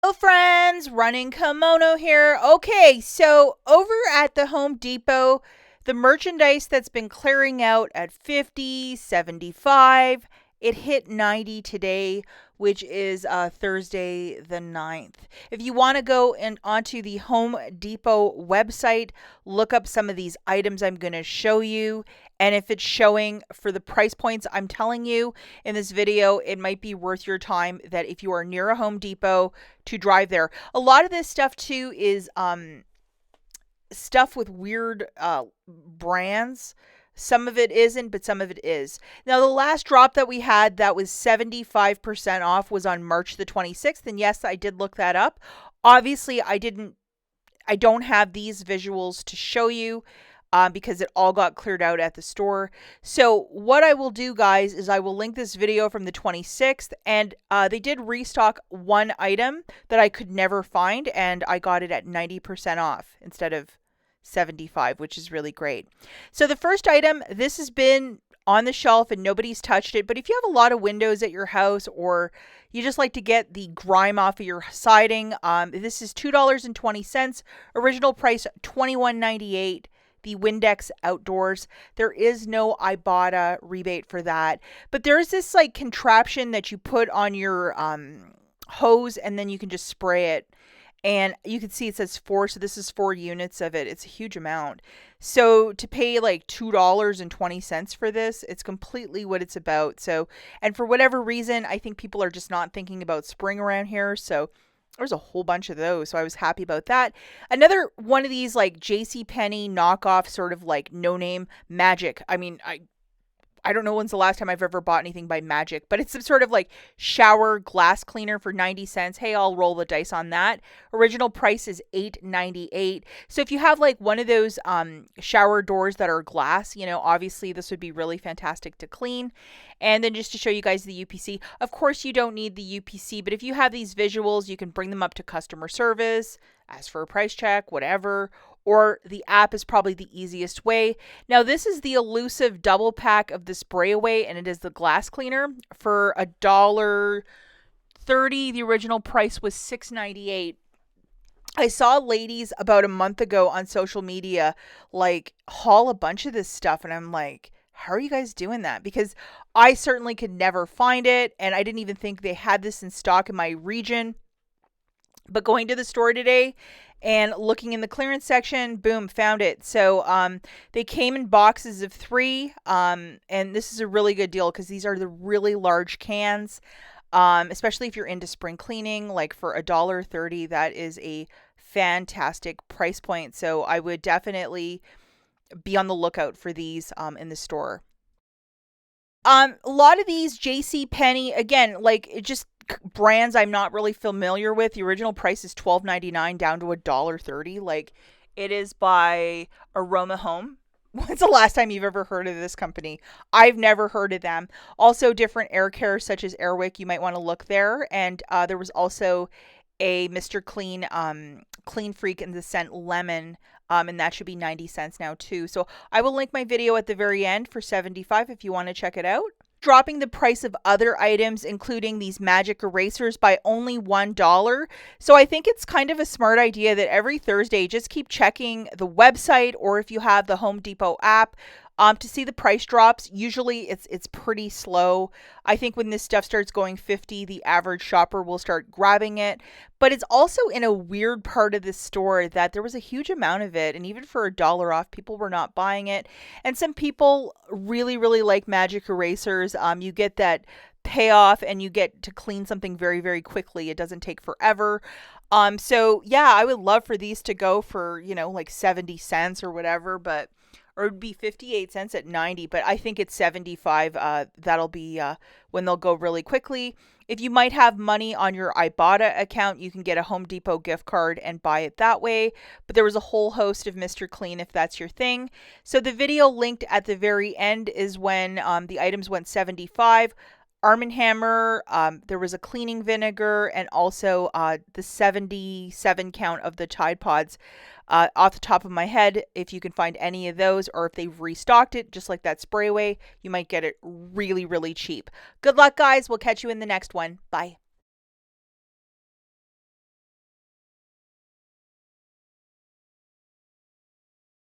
Hello friends, Running Kimono here. Okay, so over at the Home Depot, the merchandise that's been clearing out at 50, 75, it hit 90 today, which is Thursday the 9th. If you want to go onto the Home Depot website, look up some of these items I'm going to show you. And if it's showing for the price points I'm telling you in this video, it might be worth your time that if you are near a Home Depot to drive there. A lot of this stuff too is stuff with weird brands. Some of it isn't, but some of it is. Now, the last drop that we had that was 75% off was on March the 26th. And yes, I did look that up. Obviously, I don't have these visuals to show you because it all got cleared out at the store. So what I will do, guys, is I will link this video from the 26th. And they did restock one item that I could never find. And I got it at 90% off instead of 75, which is really great. So the first item, this has been on the shelf and nobody's touched it. But if you have a lot of windows at your house or you just like to get the grime off of your siding, this is $2.20. Original price $21.98. The Windex Outdoors. There is no IBOTTA rebate for that. But there's this like contraption that you put on your hose and then you can just spray it. And you can see it says 4, so this is 4 units of it. It's a huge amount. So to pay like $2.20 for this, it's completely what it's about. So, and for whatever reason, I think people are just not thinking about spring around here. So there's a whole bunch of those. So I was happy about that. Another one of these like JCPenney knockoff sort of like no-name Magic. I mean, I don't know when's the last time I've ever bought anything by Magic, but it's some sort of like shower glass cleaner for 90 cents. Hey, I'll roll the dice on that. Original price is $8.98. So if you have like one of those shower doors that are glass, you know, obviously this would be really fantastic to clean. And then just to show you guys the UPC, of course you don't need the UPC, but if you have these visuals, you can bring them up to customer service, ask for a price check, whatever, or the app is probably the easiest way. Now, this is the elusive double pack of the Sprayway, and it is the glass cleaner for $1.30. The original price was $6.98. I saw ladies about a month ago on social media like haul a bunch of this stuff, and I'm like, how are you guys doing that? Because I certainly could never find it, and I didn't even think they had this in stock in my region. But going to the store today and looking in the clearance section, boom, found it. So they came in boxes of 3, and this is a really good deal because these are the really large cans, especially if you're into spring cleaning. Like for $1.30, that is a fantastic price point. So I would definitely be on the lookout for these in the store. A lot of these JCPenney, again, like it just brands I'm not really familiar with. The original price is $12.99 down to $1.30. Like it is by Aroma Home. When's the last time you've ever heard of this company? I've never heard of them. Also different air care such as Airwick. You might want to look there. And there was also a Mr. Clean Clean Freak in the scent lemon. And that should be 90 cents now too. So I will link my video at the very end for 75 if you want to check it out. Dropping the price of other items, including these magic erasers, by only $1. So I think it's kind of a smart idea that every Thursday, just keep checking the website, or if you have the Home Depot app, to see the price drops. Usually it's pretty slow. I think when this stuff starts going 50, the average shopper will start grabbing it. But it's also in a weird part of the store that there was a huge amount of it. And even for $1 off, people were not buying it. And some people really, really like magic erasers. You get that payoff and you get to clean something very, very quickly. It doesn't take forever. So yeah, I would love for these to go for, you know, like 70 cents or whatever, or it would be 58 cents at 90, but I think it's 75. That'll be when they'll go really quickly. If you might have money on your IBOTTA account, you can get a Home Depot gift card and buy it that way. But there was a whole host of Mr. Clean if that's your thing. So the video linked at the very end is when the items went 75. Arm & Hammer, there was a cleaning vinegar, and also the 77 count of the Tide Pods. Off the top of my head, if you can find any of those, or if they've restocked it, just like that Sprayway, you might get it really, really cheap. Good luck, guys. We'll catch you in the next one. Bye.